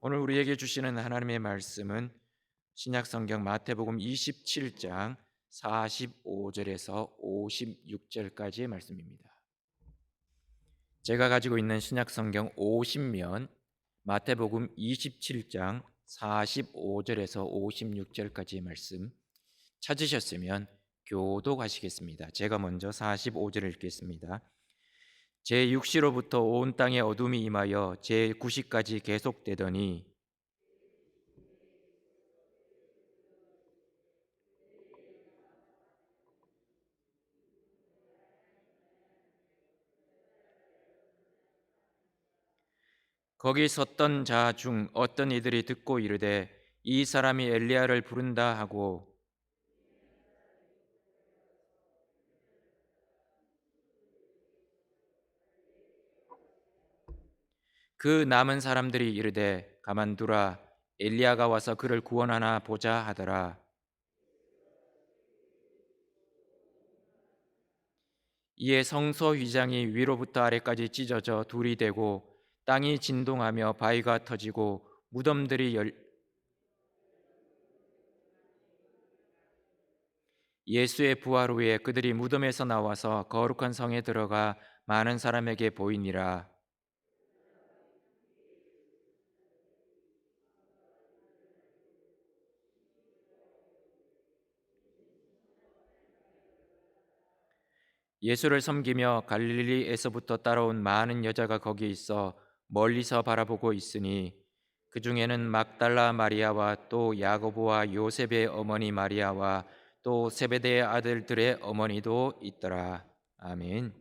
오늘 우리에게 주시는 하나님의 말씀은 신약성경 마태복음 27장 45절에서 56절까지의 말씀입니다. 제가 가지고 있는 신약성경 50면 마태복음 27장 45절에서 56절까지의 말씀 찾으셨으면 교독하시겠습니다. 제가 먼저 45절을 읽겠습니다. 제6시로부터 온 땅에 어둠이 임하여 제9시까지 계속되더니 거기 섰던 자 중 어떤 이들이 듣고 이르되 이 사람이 엘리야를 부른다 하고 그 남은 사람들이 이르되 가만두라 엘리야가 와서 그를 구원하나 보자 하더라. 이에 성소 휘장이 위로부터 아래까지 찢어져 둘이 되고 땅이 진동하며 바위가 터지고 무덤들이 예수의 부활 후에 그들이 무덤에서 나와서 거룩한 성에 들어가 많은 사람에게 보이니라. 예수를 섬기며 갈릴리에서부터 따라온 많은 여자가 거기 있어 멀리서 바라보고 있으니 그 중에는 막달라 마리아와 또 야고보와 요셉의 어머니 마리아와 또 세베대의 아들들의 어머니도 있더라. 아멘.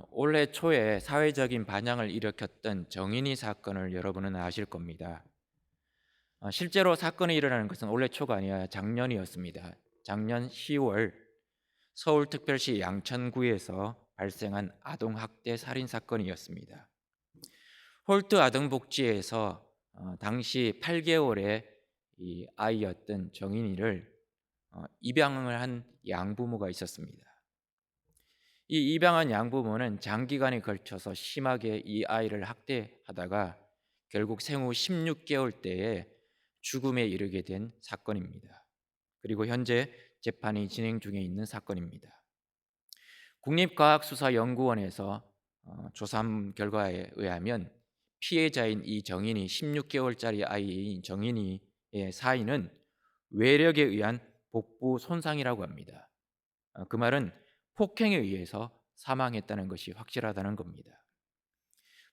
올해 초에 사회적인 반향을 일으켰던 정인이 사건을 여러분은 아실 겁니다. 실제로 사건이 일어나는 것은 올해 초가 아니라 작년이었습니다. 작년 10월 서울특별시 양천구에서 발생한 아동학대 살인 사건이었습니다. 홀트 아동복지에서 당시 8개월의 이 아이였던 정인이를 입양을 한 양부모가 있었습니다. 이 입양한 양부모는 장기간에 걸쳐서 심하게 이 아이를 학대하다가 결국 생후 16개월 때에 죽음에 이르게 된 사건입니다. 그리고 현재 재판이 진행 중에 있는 사건입니다. 국립과학수사연구원에서 조사 결과에 의하면 피해자인 이 정인이 16개월짜리 아이인 정인이의 사인은 외력에 의한 복부 손상이라고 합니다. 그 말은 폭행에 의해서 사망했다는 것이 확실하다는 겁니다.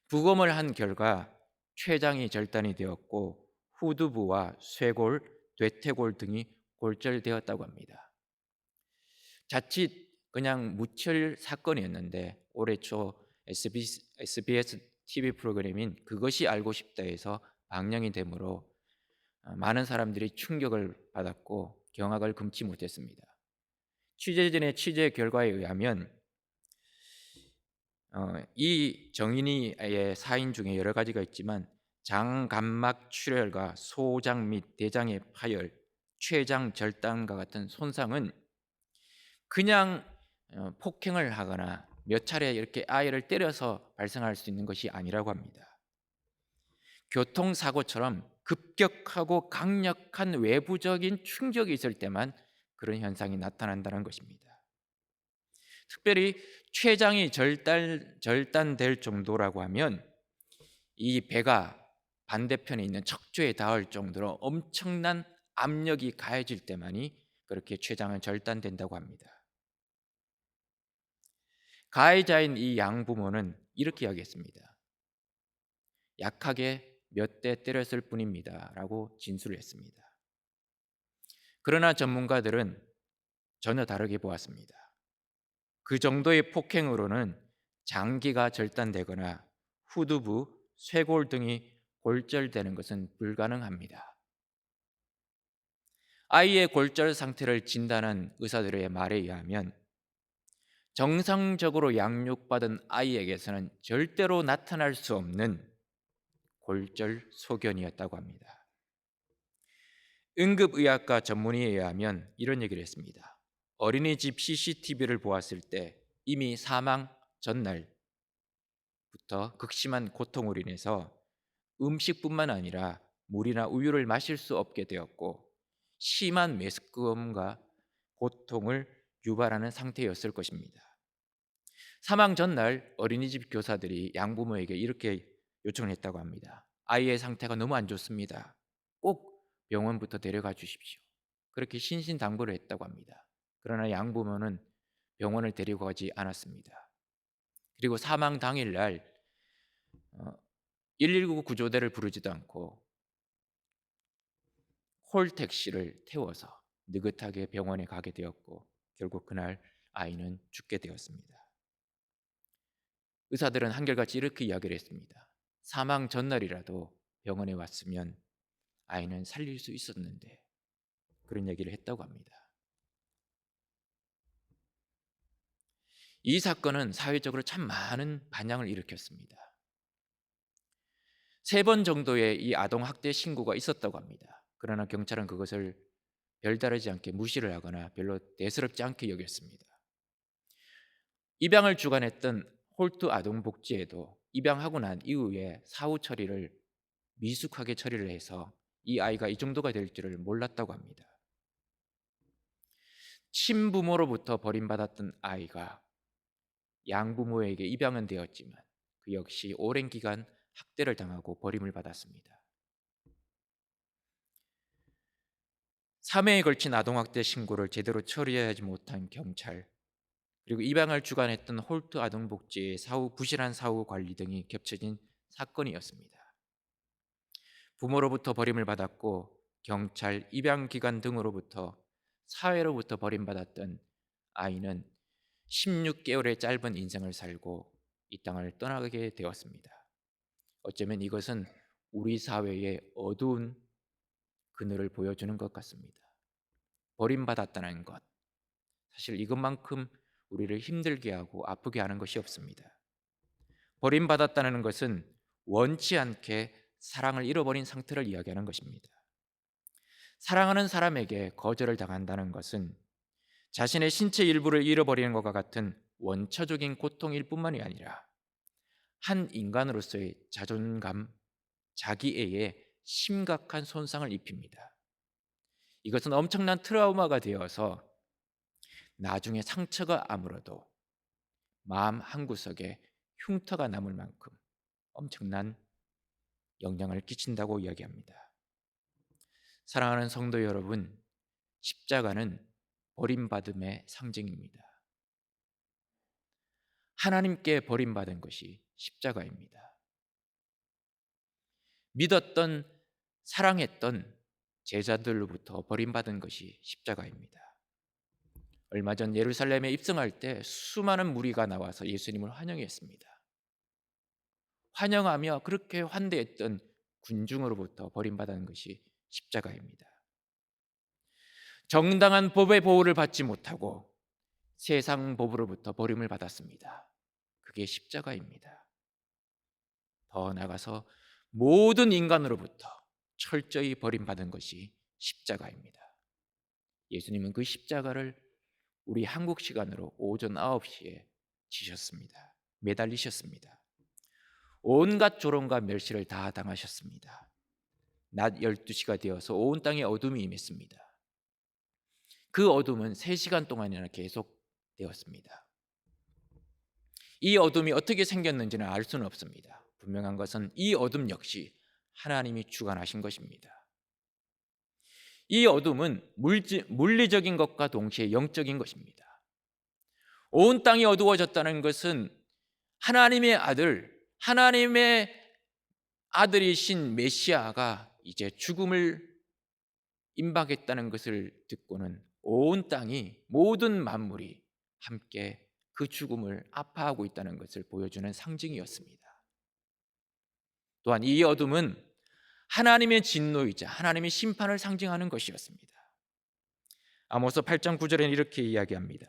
부검을 한 결과 췌장이 절단이 되었고 후두부와 쇄골, 대퇴골 등이 골절되었다고 합니다. 자칫 그냥 묻힐 사건이었는데 올해 초 SBS TV 프로그램인 그것이 알고 싶다에서 방영이 되므로 많은 사람들이 충격을 받았고 경악을 금치 못했습니다. 취재진의 취재 결과에 의하면 이 정인이의 사인 중에 여러 가지가 있지만 장감막 출혈과 소장 및 대장의 파열, 췌장 절단과 같은 손상은 그냥 폭행을 하거나 몇 차례 이렇게 아이를 때려서 발생할 수 있는 것이 아니라고 합니다. 교통사고처럼 급격하고 강력한 외부적인 충격이 있을 때만 그런 현상이 나타난다는 것입니다. 특별히 췌장이 절단될 정도라고 하면 이 배가 반대편에 있는 척추에 닿을 정도로 엄청난 압력이 가해질 때만이 그렇게 췌장은 절단된다고 합니다. 가해자인 이 양부모는 이렇게 이야기했습니다. 약하게 몇 대 때렸을 뿐입니다 라고 진술을 했습니다. 그러나 전문가들은 전혀 다르게 보았습니다. 그 정도의 폭행으로는 장기가 절단되거나 후두부, 쇄골 등이 골절되는 것은 불가능합니다. 아이의 골절 상태를 진단한 의사들의 말에 의하면 정상적으로 양육받은 아이에게서는 절대로 나타날 수 없는 골절 소견이었다고 합니다. 응급의학과 전문의에 의하면 이런 얘기를 했습니다. 어린이집 CCTV를 보았을 때 이미 사망 전날부터 때부터 극심한 고통으로 인해서 음식뿐만 아니라 물이나 우유를 마실 수 없게 되었고 심한 메스꺼움과 고통을 유발하는 상태였을 것입니다. 사망 전날 어린이집 교사들이 양부모에게 이렇게 요청을 했다고 합니다. 아이의 상태가 너무 안 좋습니다. 꼭 병원부터 데려가 주십시오. 그렇게 신신당부를 했다고 합니다. 그러나 양부모는 병원을 데리고 가지 않았습니다. 그리고 사망 당일날 119 구조대를 부르지도 않고 콜택시를 태워서 느긋하게 병원에 가게 되었고 결국 그날 아이는 죽게 되었습니다. 의사들은 한결같이 이렇게 이야기를 했습니다. 사망 전날이라도 병원에 왔으면 아이는 살릴 수 있었는데, 그런 얘기를 했다고 합니다. 이 사건은 사회적으로 참 많은 반향을 일으켰습니다. 3번 정도의 이 아동 학대 신고가 있었다고 합니다. 그러나 경찰은 그것을 별다르지 않게 무시를 하거나 별로 대수롭지 않게 여겼습니다. 입양을 주관했던 홀트 아동복지에도 입양하고 난 이후에 사후 처리를 미숙하게 처리를 해서 이 아이가 이 정도가 될 줄을 몰랐다고 합니다. 친부모로부터 버림받았던 아이가 양부모에게 입양은 되었지만 그 역시 오랜 기간 학대를 당하고 버림을 받았습니다. 3회에 걸친 아동학대 신고를 제대로 처리하지 못한 경찰, 그리고 입양을 주관했던 홀트 아동복지의 부실한 사후 관리 등이 겹쳐진 사건이었습니다. 부모로부터 버림을 받았고 경찰, 입양기관 등으로부터 사회로부터 버림받았던 아이는 16개월의 짧은 인생을 살고 이 땅을 떠나게 되었습니다. 어쩌면 이것은 우리 사회의 어두운 그늘을 보여주는 것 같습니다. 버림받았다는 것, 사실 이것만큼 우리를 힘들게 하고 아프게 하는 것이 없습니다. 버림받았다는 것은 원치 않게 사랑을 잃어버린 상태를 이야기하는 것입니다. 사랑하는 사람에게 거절을 당한다는 것은 자신의 신체 일부를 잃어버리는 것과 같은 원초적인 고통일 뿐만이 아니라 한 인간으로서의 자존감, 자기애에 심각한 손상을 입힙니다. 이것은 엄청난 트라우마가 되어서 나중에 상처가 아물어도 마음 한구석에 흉터가 남을 만큼 엄청난 영향을 끼친다고 이야기합니다. 사랑하는 성도 여러분, 십자가는 버림받음의 상징입니다. 하나님께 버림받은 것이 십자가입니다. 믿었던, 사랑했던 제자들로부터 버림받은 것이 십자가입니다. 얼마 전 예루살렘에 입성할 때 수많은 무리가 나와서 예수님을 환영했습니다. 환영하며 그렇게 환대했던 군중으로부터 버림받은 것이 십자가입니다. 정당한 법의 보호를 받지 못하고 세상 법으로부터 버림을 받았습니다. 그게 십자가입니다. 더 나아가서 모든 인간으로부터 철저히 버림받은 것이 십자가입니다. 예수님은 그 십자가를 우리 한국 시간으로 오전 9시에 지셨습니다. 매달리셨습니다. 온갖 조롱과 멸시를 다 당하셨습니다. 낮 12시가 되어서 온 땅에 어둠이 임했습니다. 그 어둠은 3시간 동안이나 계속 되었습니다. 이 어둠이 어떻게 생겼는지는 알 수는 없습니다. 분명한 것은 이 어둠 역시 하나님이 주관하신 것입니다. 이 어둠은 물리적인 것과 동시에 영적인 것입니다. 온 땅이 어두워졌다는 것은 하나님의 아들이신 메시아가 이제 죽음을 임박했다는 것을 듣고는 온 땅이, 모든 만물이 함께 그 죽음을 아파하고 있다는 것을 보여주는 상징이었습니다. 또한 이 어둠은 하나님의 진노이자 하나님의 심판을 상징하는 것이었습니다. 아모스 8장 9절에는 이렇게 이야기합니다.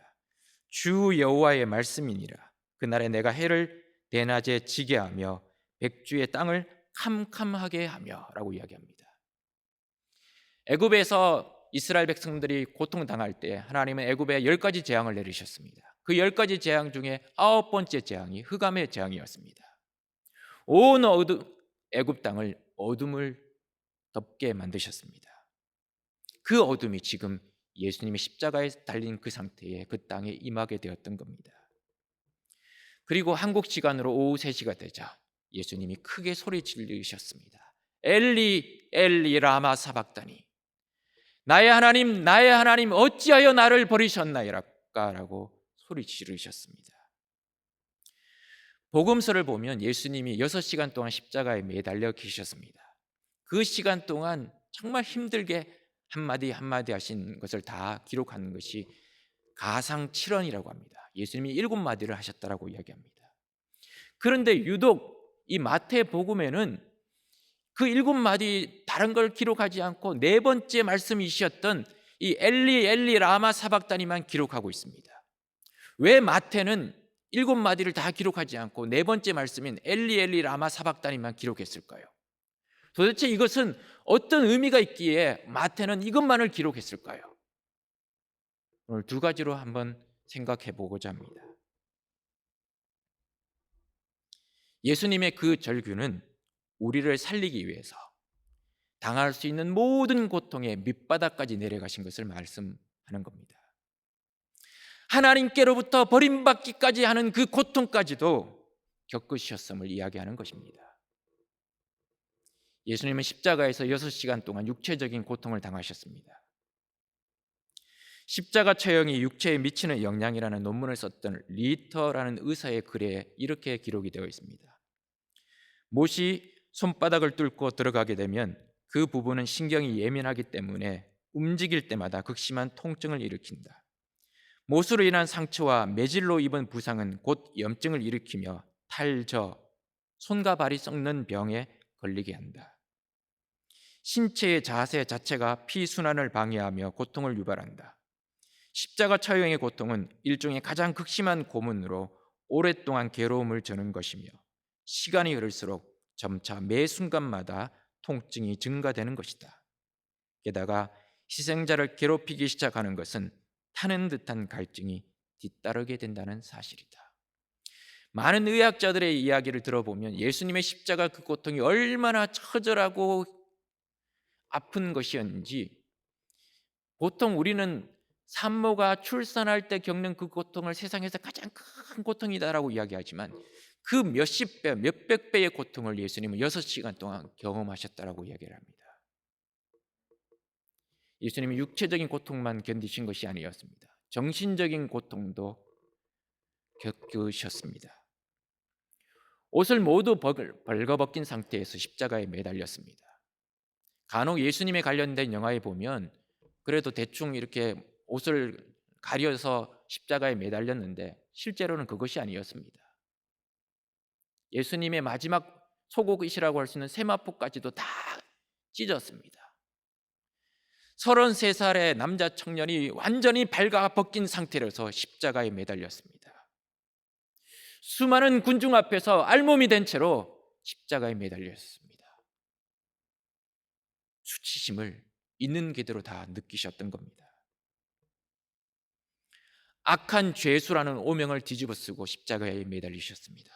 주 여호와의 말씀이니라. 그날에 내가 해를 대낮에 지게 하며 백주의 땅을 캄캄하게 하며 라고 이야기합니다. 애굽에서 이스라엘 백성들이 고통당할 때 하나님은 애굽에 10가지 재앙을 내리셨습니다. 그 10가지 재앙 중에 9번째 재앙이 흑암의 재앙이었습니다. 온 애굽 땅을 어둠을 덮게 만드셨습니다. 그 어둠이 지금 예수님이 십자가에 달린 그 상태에 그 땅에 임하게 되었던 겁니다. 그리고 한국 시간으로 오후 3시가 되자 예수님이 크게 소리 지르셨습니다. 엘리 엘리 라마 사박다니, 나의 하나님 어찌하여 나를 버리셨나이까 라고 소리 지르셨습니다. 복음서를 보면 예수님이 6시간 동안 십자가에 매달려 계셨습니다. 그 시간 동안 정말 힘들게 한마디 한마디 하신 것을 다 기록하는 것이 가상칠언이라고 합니다. 예수님이 7마디를 하셨다라고 이야기합니다. 그런데 유독 이 마태복음에는 그 7마디 다른 걸 기록하지 않고 4번째 말씀이셨던 이 엘리 엘리 라마 사박다니만 기록하고 있습니다. 왜 마태는 7마디를 다 기록하지 않고 4번째 말씀인 엘리 엘리 라마 사박다니만 기록했을까요? 도대체 이것은 어떤 의미가 있기에 마태는 이것만을 기록했을까요? 오늘 2가지로 한번 생각해 보고자 합니다. 예수님의 그 절규는 우리를 살리기 위해서 당할 수 있는 모든 고통의 밑바닥까지 내려가신 것을 말씀하는 겁니다. 하나님께로부터 버림받기까지 하는 그 고통까지도 겪으셨음을 이야기하는 것입니다. 예수님은 십자가에서 6시간 동안 육체적인 고통을 당하셨습니다. 십자가 처형이 육체에 미치는 영향이라는 논문을 썼던 리터라는 의사의 글에 이렇게 기록이 되어 있습니다. 못이 손바닥을 뚫고 들어가게 되면 그 부분은 신경이 예민하기 때문에 움직일 때마다 극심한 통증을 일으킨다. 못으로 인한 상처와 매질로 입은 부상은 곧 염증을 일으키며 탈저, 손과 발이 썩는 병에 걸리게 한다. 신체의 자세 자체가 피순환을 방해하며 고통을 유발한다. 십자가 처형의 고통은 일종의 가장 극심한 고문으로 오랫동안 괴로움을 주는 것이며 시간이 흐를수록 점차 매 순간마다 통증이 증가되는 것이다. 게다가 희생자를 괴롭히기 시작하는 것은 타는 듯한 갈증이 뒤따르게 된다는 사실이다. 많은 의학자들의 이야기를 들어보면 예수님의 십자가 그 고통이 얼마나 처절하고 아픈 것이었는지, 보통 우리는 산모가 출산할 때 겪는 그 고통을 세상에서 가장 큰 고통이다라고 이야기하지만 그 몇십 배, 몇백 배의 고통을 예수님은 6시간 동안 경험하셨다라고 이야기를 합니다. 예수님이 육체적인 고통만 견디신 것이 아니었습니다. 정신적인 고통도 겪으셨습니다. 옷을 모두 벌거벗긴 상태에서 십자가에 매달렸습니다. 간혹 예수님에 관련된 영화에 보면 그래도 대충 이렇게 옷을 가려서 십자가에 매달렸는데 실제로는 그것이 아니었습니다. 예수님의 마지막 속옷이라고 할 수 있는 세마포까지도 다 찢었습니다. 33살의 남자 청년이 완전히 발가벗긴 상태로서 십자가에 매달렸습니다. 수많은 군중 앞에서 알몸이 된 채로 십자가에 매달렸습니다. 수치심을 있는 그대로 다 느끼셨던 겁니다. 악한 죄수라는 오명을 뒤집어쓰고 십자가에 매달리셨습니다.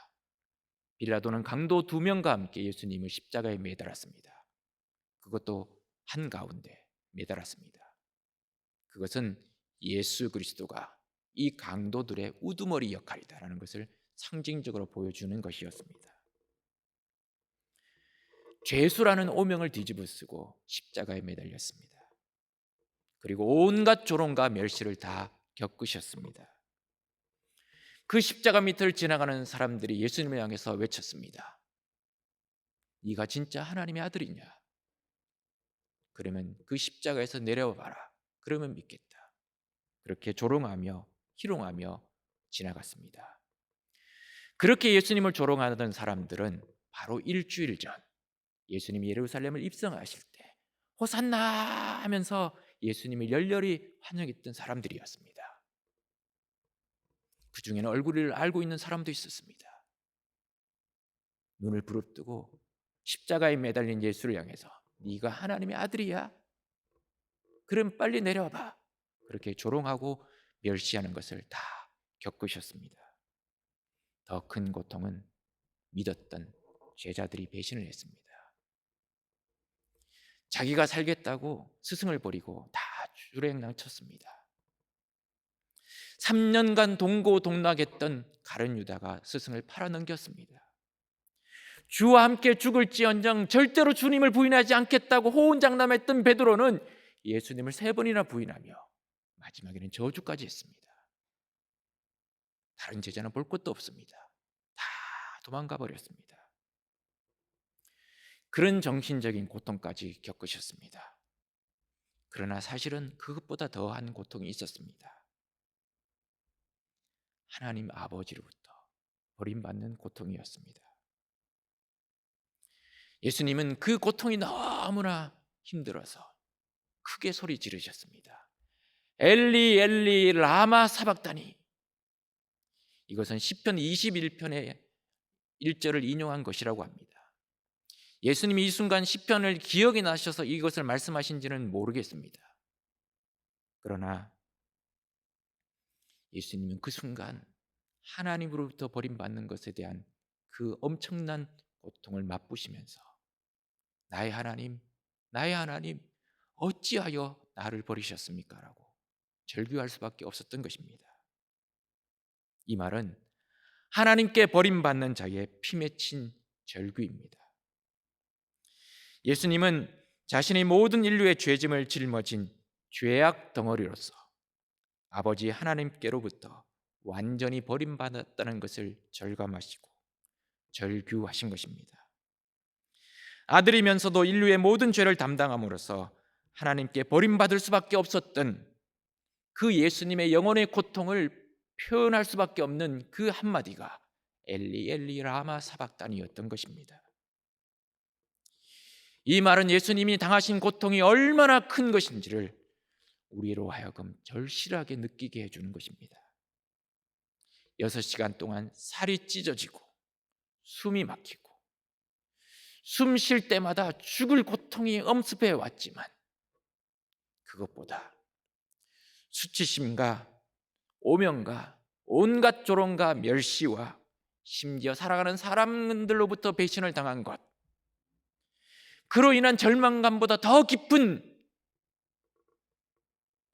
빌라도는 강도 2명과 함께 예수님을 십자가에 매달았습니다. 그것도 한가운데 매달았습니다. 그것은 예수 그리스도가 이 강도들의 우두머리 역할이다라는 것을 상징적으로 보여주는 것이었습니다. 죄수라는 오명을 뒤집어쓰고 십자가에 매달렸습니다. 그리고 온갖 조롱과 멸시를 다 겪으셨습니다. 그 십자가 밑을 지나가는 사람들이 예수님을 향해서 외쳤습니다. 네가 진짜 하나님의 아들이냐? 그러면 그 십자가에서 내려와 봐라. 그러면 믿겠다. 그렇게 조롱하며 희롱하며 지나갔습니다. 그렇게 예수님을 조롱하던 사람들은 바로 일주일 전 예수님이 예루살렘을 입성하실 때 호산나 하면서 예수님을 열렬히 환영했던 사람들이었습니다. 그 중에는 얼굴을 알고 있는 사람도 있었습니다. 눈을 부릅뜨고 십자가에 매달린 예수를 향해서 네가 하나님의 아들이야? 그럼 빨리 내려와봐. 그렇게 조롱하고 멸시하는 것을 다 겪으셨습니다. 더 큰 고통은 믿었던 제자들이 배신을 했습니다. 자기가 살겠다고 스승을 버리고 다 주랭랑쳤습니다. 3년간 동고동락했던 가룟 유다가 스승을 팔아넘겼습니다. 주와 함께 죽을지언정 절대로 주님을 부인하지 않겠다고 호언장담했던 베드로는 예수님을 3번이나 부인하며 마지막에는 저주까지 했습니다. 다른 제자는 볼 것도 없습니다. 다 도망가 버렸습니다. 그런 정신적인 고통까지 겪으셨습니다. 그러나 사실은 그것보다 더한 고통이 있었습니다. 하나님 아버지로부터 버림받는 고통이었습니다. 예수님은 그 고통이 너무나 힘들어서 크게 소리 지르셨습니다. 엘리 엘리 라마 사박다니. 이것은 시편 21편의 1절을 인용한 것이라고 합니다. 예수님이 이 순간 시편을 기억이 나셔서 이것을 말씀하신지는 모르겠습니다. 그러나 예수님은 그 순간 하나님으로부터 버림받는 것에 대한 그 엄청난 고통을 맛보시면서 나의 하나님, 나의 하나님, 어찌하여 나를 버리셨습니까? 라고 절규할 수밖에 없었던 것입니다. 이 말은 하나님께 버림받는 자의 피 맺힌 절규입니다. 예수님은 자신의 모든 인류의 죄짐을 짊어진 죄악 덩어리로서 아버지 하나님께로부터 완전히 버림받았다는 것을 절감하시고 절규하신 것입니다. 아들이면서도 인류의 모든 죄를 담당함으로써 하나님께 버림받을 수밖에 없었던 그 예수님의 영혼의 고통을 표현할 수밖에 없는 그 한마디가 엘리 엘리 라마 사박단이었던 것입니다. 이 말은 예수님이 당하신 고통이 얼마나 큰 것인지를 우리로 하여금 절실하게 느끼게 해주는 것입니다. 6시간 동안 살이 찢어지고 숨이 막히고 숨 쉴 때마다 죽을 고통이 엄습해 왔지만 그것보다 수치심과 오명과 온갖 조롱과 멸시와 심지어 사랑하는 사람들로부터 배신을 당한 것, 그로 인한 절망감보다 더 깊은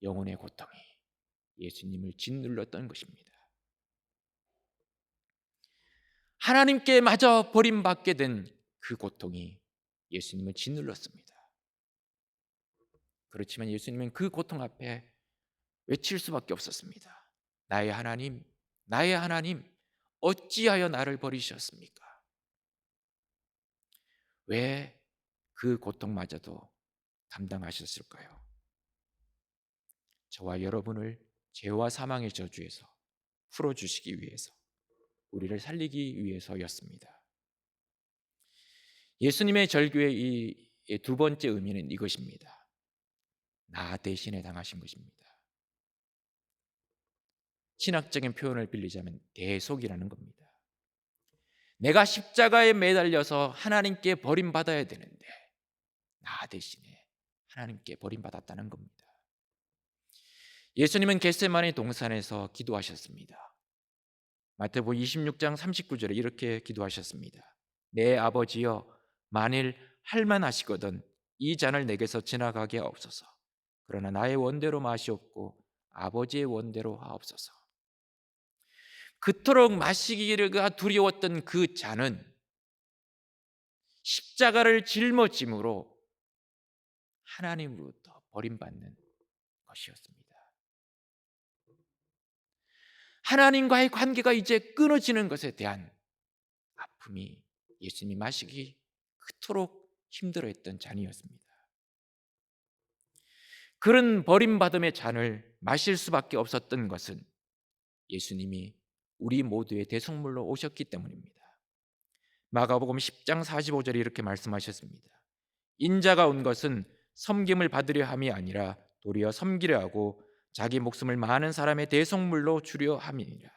영혼의 고통이 예수님을 짓눌렀던 것입니다. 하나님께 마저 버림받게 된 그 고통이 예수님을 짓눌렀습니다. 그렇지만 예수님은 그 고통 앞에 외칠 수밖에 없었습니다. 나의 하나님, 나의 하나님, 어찌하여 나를 버리셨습니까? 왜 그 고통마저도 감당하셨을까요? 저와 여러분을 죄와 사망의 저주에서 풀어주시기 위해서, 우리를 살리기 위해서였습니다. 예수님의 절규의 이 두 번째 의미는 이것입니다. 나 대신에 당하신 것입니다. 신학적인 표현을 빌리자면 대속이라는 겁니다. 내가 십자가에 매달려서 하나님께 버림받아야 되는데 나 대신에 하나님께 버림받았다는 겁니다. 예수님은 겟세마네 동산에서 기도하셨습니다. 마태복음 26장 39절에 이렇게 기도하셨습니다. 내 아버지여, 만일 할만하시거든 이 잔을 내게서 지나가게 하옵소서. 그러나 나의 원대로 마시옵고 아버지의 원대로 하옵소서. 그토록 마시기가 두려웠던 그 잔은 십자가를 짊어짐으로 하나님으로부터 버림받는 것이었습니다. 하나님과의 관계가 이제 끊어지는 것에 대한 아픔이 예수님이 마시기 그토록 힘들어했던 잔이었습니다. 그런 버림받음의 잔을 마실 수밖에 없었던 것은 예수님이 우리 모두의 대속물로 오셨기 때문입니다. 마가복음 10장 45절에 이렇게 말씀하셨습니다. 인자가 온 것은 섬김을 받으려 함이 아니라 도리어 섬기려 하고 자기 목숨을 많은 사람의 대속물로 주려 함이니라.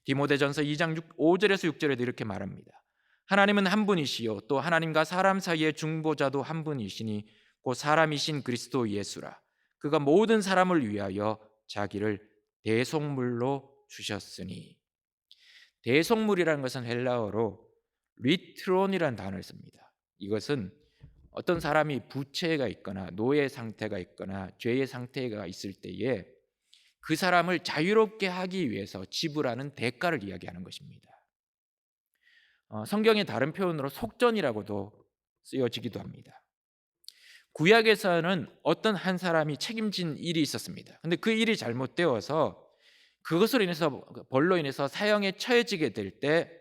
디모데전서 2장 5절에서 6절에도 이렇게 말합니다. 하나님은 한 분이시요 또 하나님과 사람 사이의 중보자도 한 분이시니 곧 사람이신 그리스도 예수라. 그가 모든 사람을 위하여 자기를 대속물로 주셨으니. 대속물이라는 것은 헬라어로 리트론이라는 단어를 씁니다. 이것은 어떤 사람이 부채가 있거나 노예 상태가 있거나 죄의 상태가 있을 때에 그 사람을 자유롭게 하기 위해서 지불하는 대가를 이야기하는 것입니다. 성경의 다른 표현으로 속전이라고도 쓰여지기도 합니다. 구약에서는 어떤 한 사람이 책임진 일이 있었습니다. 근데 그 일이 잘못되어서 그것으로 인해서 벌로 인해서 사형에 처해지게 될 때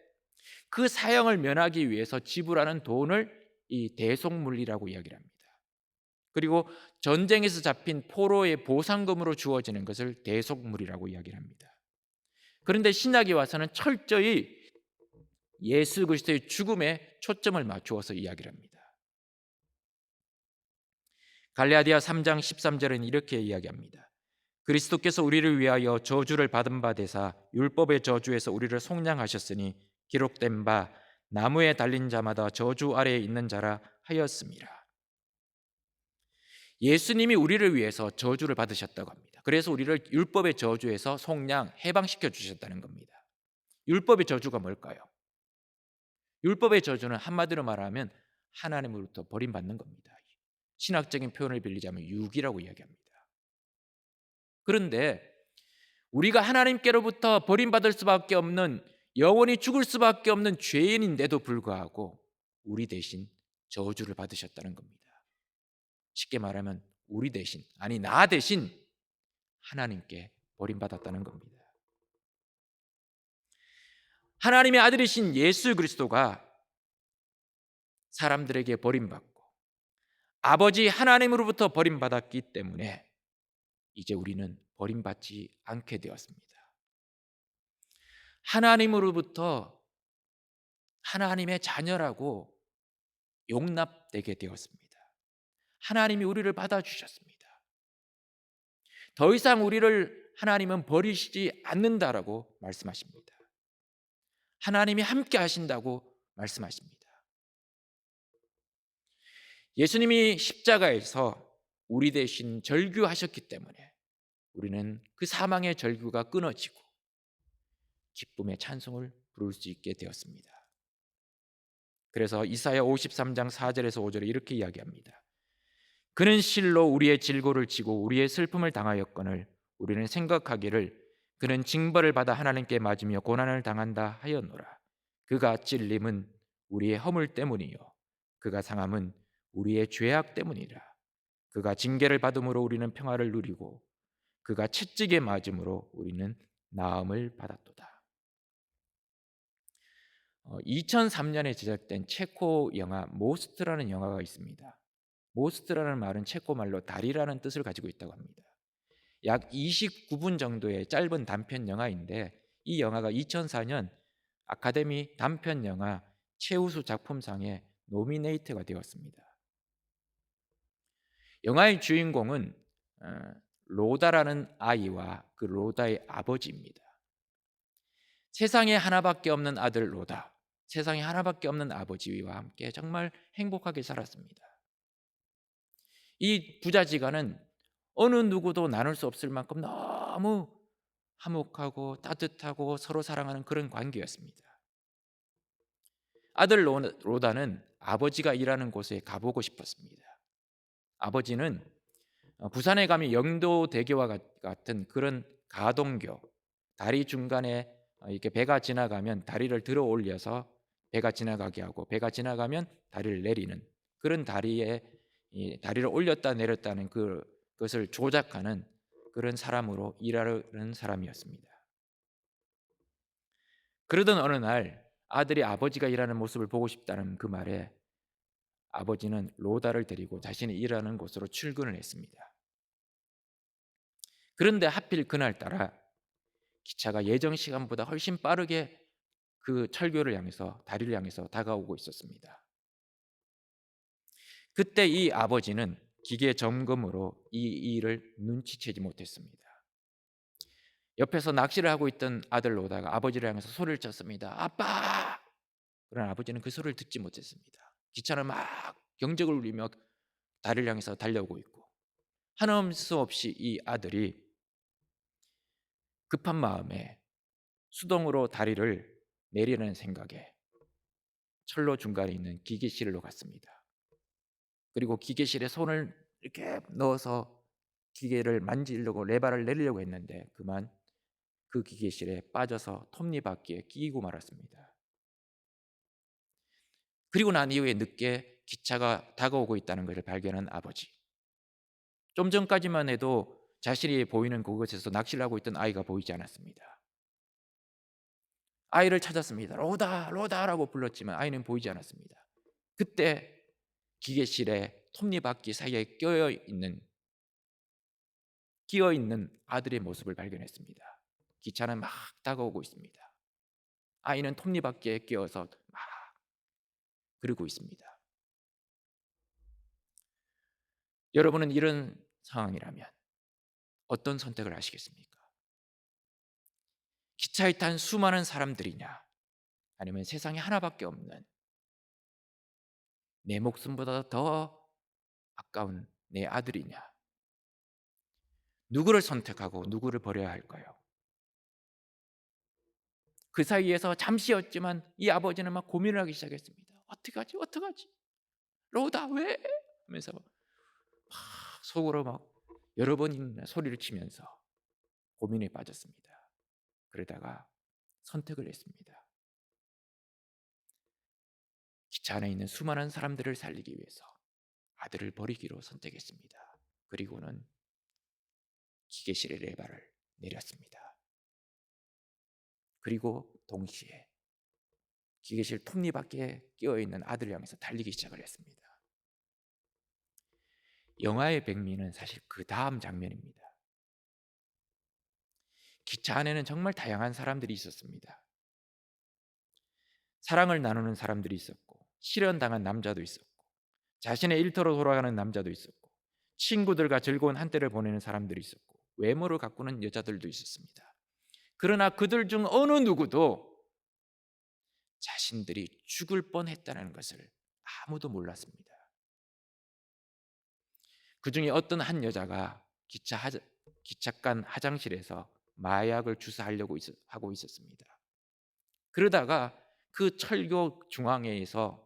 그 사형을 면하기 위해서 지불하는 돈을 이 대속물이라고 이야기를 합니다. 그리고 전쟁에서 잡힌 포로의 보상금으로 주어지는 것을 대속물이라고 이야기를 합니다. 그런데 신약에 와서는 철저히 예수 그리스도의 죽음에 초점을 맞추어서 이야기를 합니다. 갈라디아 3장 13절은 이렇게 이야기합니다. 그리스도께서 우리를 위하여 저주를 받은 바 되사 율법의 저주에서 우리를 속량하셨으니 기록된 바 나무에 달린 자마다 저주 아래에 있는 자라 하였습니다. 예수님이 우리를 위해서 저주를 받으셨다고 합니다. 그래서 우리를 율법의 저주에서 속량, 해방시켜 주셨다는 겁니다. 율법의 저주가 뭘까요? 율법의 저주는 한마디로 말하면 하나님으로부터 버림받는 겁니다. 신학적인 표현을 빌리자면 유기라고 이야기합니다. 그런데 우리가 하나님께로부터 버림받을 수밖에 없는, 영원히 죽을 수밖에 없는 죄인인데도 불구하고 우리 대신 저주를 받으셨다는 겁니다. 쉽게 말하면 우리 대신, 아니 나 대신 하나님께 버림받았다는 겁니다. 하나님의 아들이신 예수 그리스도가 사람들에게 버림받고 아버지 하나님으로부터 버림받았기 때문에 이제 우리는 버림받지 않게 되었습니다. 하나님으로부터 하나님의 자녀라고 용납되게 되었습니다. 하나님이 우리를 받아주셨습니다. 더 이상 우리를 하나님은 버리시지 않는다라고 말씀하십니다. 하나님이 함께 하신다고 말씀하십니다. 예수님이 십자가에서 우리 대신 절규하셨기 때문에 우리는 그 사망의 절규가 끊어지고 기쁨의 찬송을 부를 수 있게 되었습니다. 그래서 이사야 53장 4절에서 5절에 이렇게 이야기합니다. 그는 실로 우리의 질고를 지고 우리의 슬픔을 당하였거늘 우리는 생각하기를 그는 징벌을 받아 하나님께 맞으며 고난을 당한다 하였노라. 그가 찔림은 우리의 허물 때문이요 그가 상함은 우리의 죄악 때문이라. 그가 징계를 받음으로 우리는 평화를 누리고 그가 채찍에 맞음으로 우리는 나음을 받았도다. 2003년에 제작된 체코 영화 모스트라는 영화가 있습니다. 모스트라는 말은 체코 말로 다리라는 뜻을 가지고 있다고 합니다. 약 29분 정도의 짧은 단편 영화인데 이 영화가 2004년 아카데미 단편 영화 최우수 작품상에 노미네이트가 되었습니다. 영화의 주인공은 로다라는 아이와 그 로다의 아버지입니다. 세상에 하나밖에 없는 아들 로다, 세상에 하나밖에 없는 아버지와 함께 정말 행복하게 살았습니다. 이 부자지간은 어느 누구도 나눌 수 없을 만큼 너무 화목하고 따뜻하고 서로 사랑하는 그런 관계였습니다. 아들 로다는 아버지가 일하는 곳에 가보고 싶었습니다. 아버지는 부산에 가면 영도대교와 같은 그런 가동교, 다리 중간에 이렇게 배가 지나가면 다리를 들어 올려서 배가 지나가게 하고 배가 지나가면 다리를 내리는 그런 다리에 다리를 올렸다 내렸다는 그것을 조작하는 그런 사람으로 일하는 사람이었습니다. 그러던 어느 날 아들이 아버지가 일하는 모습을 보고 싶다는 그 말에 아버지는 로다를 데리고 자신이 일하는 곳으로 출근을 했습니다. 그런데 하필 그날따라 기차가 예정 시간보다 훨씬 빠르게 그 철교를 향해서 다리를 향해서 다가오고 있었습니다. 그때 이 아버지는 기계 점검으로 이 일을 눈치채지 못했습니다. 옆에서 낚시를 하고 있던 아들 로다가 아버지를 향해서 소리를 쳤습니다. 아빠! 그러나 아버지는 그 소리를 듣지 못했습니다. 기차는 막 경적을 울리며 다리를 향해서 달려오고 있고 하는 수 없이 이 아들이 급한 마음에 수동으로 다리를 내리는 생각에 철로 중간에 있는 기계실로 갔습니다. 그리고 기계실에 손을 이렇게 넣어서 기계를 만지려고 레바를 내리려고 했는데 그만 그 기계실에 빠져서 톱니바퀴에 끼이고 말았습니다. 그리고 난 이후에 늦게 기차가 다가오고 있다는 것을 발견한 아버지. 좀 전까지만 해도 자신이 보이는 그곳에서 낚시를 하고 있던 아이가 보이지 않았습니다. 아이를 찾았습니다. 로다 로다라고 불렀지만 아이는 보이지 않았습니다. 그때 기계실에 톱니바퀴 사이에 끼어 있는 아들의 모습을 발견했습니다. 기차는 막 다가오고 있습니다. 아이는 톱니바퀴에 끼어서 막 그러고 있습니다. 여러분은 이런 상황이라면 어떤 선택을 하시겠습니까? 기차에 탄 수많은 사람들이냐, 아니면 세상에 하나밖에 없는 내 목숨보다 더 아까운 내 아들이냐, 누구를 선택하고 누구를 버려야 할까요? 그 사이에서 잠시였지만 이 아버지는 막 고민을 하기 시작했습니다. 어떻게 하지? 어떻게 하지? 로다 왜? 하면서 막 속으로 막 여러 번이나 소리를 치면서 고민에 빠졌습니다. 그러다가 선택을 했습니다. 기차 안에 있는 수많은 사람들을 살리기 위해서 아들을 버리기로 선택했습니다. 그리고는 기계실의 레바를 내렸습니다. 그리고 동시에 기계실 톱니바퀴에 끼어있는 아들을 향해서 달리기 시작을 했습니다. 영화의 백미는 사실 그 다음 장면입니다. 기차 안에는 정말 다양한 사람들이 있었습니다. 사랑을 나누는 사람들이 있었고, 실현당한 남자도 있었고, 자신의 일터로 돌아가는 남자도 있었고, 친구들과 즐거운 한때를 보내는 사람들이 있었고, 외모를 가꾸는 여자들도 있었습니다. 그러나 그들 중 어느 누구도 자신들이 죽을 뻔했다는 것을 아무도 몰랐습니다. 그 중에 어떤 한 여자가 기차간 화장실에서 마약을 주사하려고 하고 있었습니다. 그러다가 그 철교 중앙에서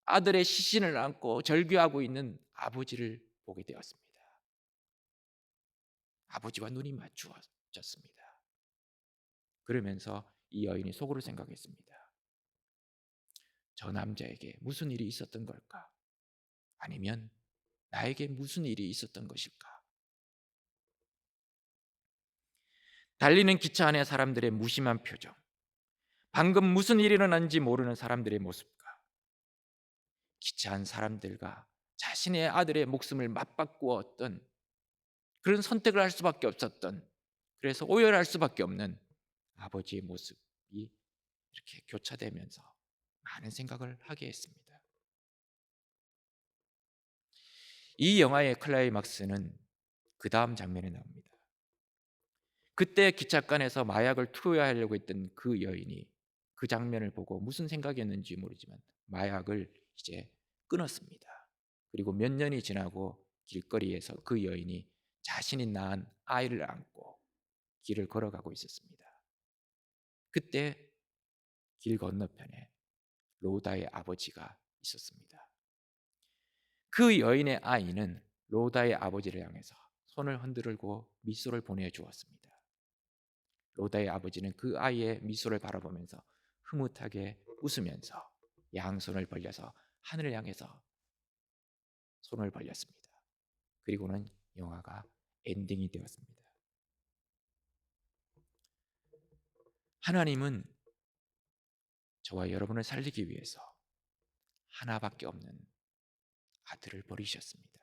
아들의 시신을 안고 절규하고 있는 아버지를 보게 되었습니다. 아버지와 눈이 마주쳤습니다. 그러면서 이 여인이 속으로 생각했습니다. 저 남자에게 무슨 일이 있었던 걸까? 아니면 나에게 무슨 일이 있었던 것일까? 달리는 기차 안의 사람들의 무심한 표정, 방금 무슨 일이 일어난지 모르는 사람들의 모습과 기차 안 사람들과 자신의 아들의 목숨을 맞바꾸었던, 그런 선택을 할 수밖에 없었던, 그래서 오열할 수밖에 없는 아버지의 모습이 이렇게 교차되면서 많은 생각을 하게 했습니다. 이 영화의 클라이막스는 그 다음 장면에 나옵니다. 그때 기차간에서 마약을 투여하려고 했던 그 여인이 그 장면을 보고 무슨 생각이었는지 모르지만 마약을 이제 끊었습니다. 그리고 몇 년이 지나고 길거리에서 그 여인이 자신이 낳은 아이를 안고 길을 걸어가고 있었습니다. 그때 길 건너편에 로다의 아버지가 있었습니다. 그 여인의 아이는 로다의 아버지를 향해서 손을 흔들고 미소를 보내주었습니다. 로다의 아버지는 그 아이의 미소를 바라보면서 흐뭇하게 웃으면서 양손을 벌려서 하늘을 향해서 손을 벌렸습니다. 그리고는 영화가 엔딩이 되었습니다. 하나님은 저와 여러분을 살리기 위해서 하나밖에 없는 아들을 버리셨습니다.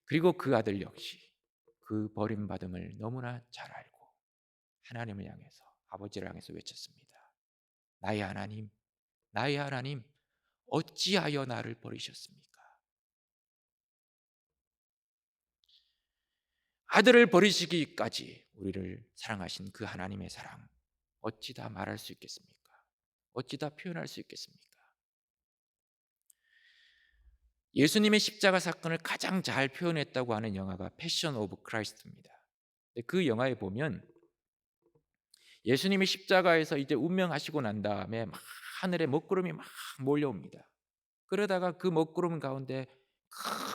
그리고 그 아들 역시 그 버림받음을 너무나 잘 알고 하나님을 향해서, 아버지를 향해서 외쳤습니다. 나의 하나님, 나의 하나님, 어찌하여 나를 버리셨습니까? 아들을 버리시기까지 우리를 사랑하신 그 하나님의 사랑, 어찌 다 말할 수 있겠습니까? 어찌 다 표현할 수 있겠습니까? 예수님의 십자가 사건을 가장 잘 표현했다고 하는 영화가 패션 오브 크라이스트입니다. 그 영화에 보면 예수님이 십자가에서 이제 운명하시고 난 다음에 막 하늘에 먹구름이 막 몰려옵니다. 그러다가 그 먹구름 가운데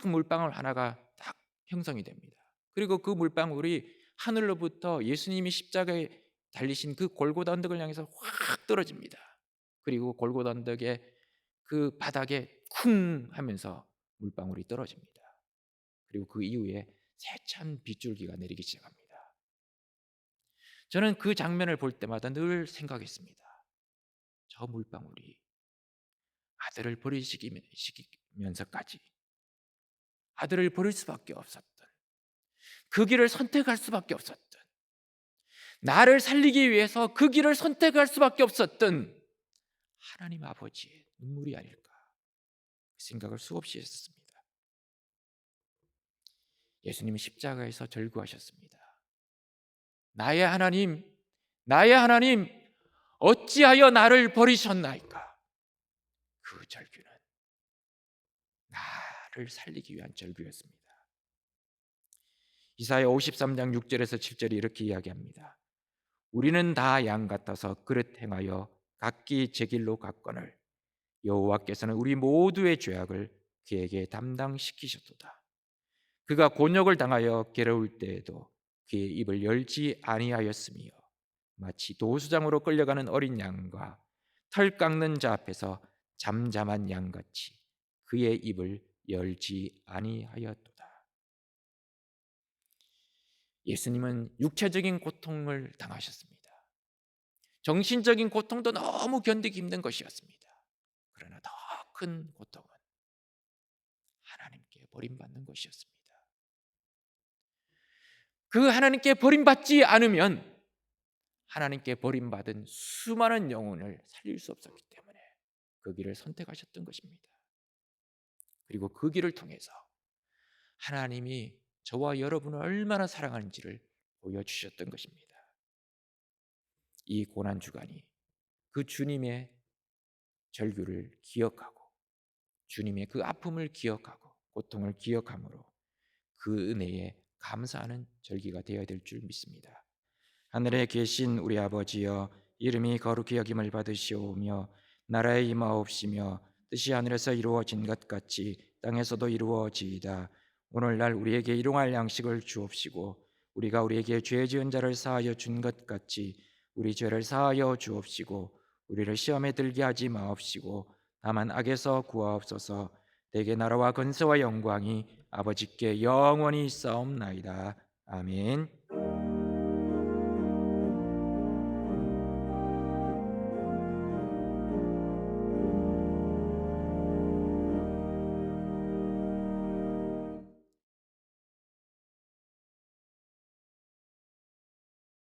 큰 물방울 하나가 딱 형성이 됩니다. 그리고 그 물방울이 하늘로부터 예수님이 십자가에 달리신 그 골고다 언덕을 향해서 확 떨어집니다. 그리고 골고다 언덕의 그 바닥에 쿵 하면서 물방울이 떨어집니다. 그리고 그 이후에 세찬 빗줄기가 내리기 시작합니다. 저는 그 장면을 볼 때마다 늘 생각했습니다. 저 물방울이 아들을 버리시면서까지 아들을 버릴 수밖에 없었던, 그 길을 선택할 수밖에 없었던, 나를 살리기 위해서 그 길을 선택할 수밖에 없었던 하나님 아버지의 눈물이 아닐까 생각을 수없이 했었습니다. 예수님이 십자가에서 절구하셨습니다. 나의 하나님, 나의 하나님, 어찌하여 나를 버리셨나이까? 그 절규는 나를 살리기 위한 절규였습니다. 이사야 53장 6절에서 7절이 이렇게 이야기합니다. 우리는 다 양 같아서 그릇 행하여 각기 제 길로 갔거늘 여호와께서는 우리 모두의 죄악을 그에게 담당시키셨도다. 그가 곤욕을 당하여 괴로울 때에도 그의 입을 열지 아니하였으며 마치 도수장으로 끌려가는 어린 양과 털 깎는 자 앞에서 잠잠한 양같이 그의 입을 열지 아니하였도다. 예수님은 육체적인 고통을 당하셨습니다. 정신적인 고통도 너무 견디기 힘든 것이었습니다. 그러나 더 큰 고통은 하나님께 버림받는 것이었습니다. 그 하나님께 버림받지 않으면 하나님께 버림받은 수많은 영혼을 살릴 수 없었기 때문에 그 길을 선택하셨던 것입니다. 그리고 그 길을 통해서 하나님이 저와 여러분을 얼마나 사랑하는지를 보여주셨던 것입니다. 이 고난주간이 그 주님의 절규를 기억하고 주님의 그 아픔을 기억하고 고통을 기억함으로 그 은혜에 감사하는 절기가 되어야 될 줄 믿습니다. 하늘에 계신 우리 아버지여, 이름이 거룩히 여김을 받으시오며 나라의 임하옵시며 뜻이 하늘에서 이루어진 것 같이 땅에서도 이루어지이다. 오늘날 우리에게 일용할 양식을 주옵시고 우리가 우리에게 죄 지은 자를 사하여 준 것 같이 우리 죄를 사하여 주옵시고 우리를 시험에 들게 하지 마옵시고 다만 악에서 구하옵소서. 대개 나라와 권세와 영광이 아버지께 영원히 있사옵나이다. 아멘.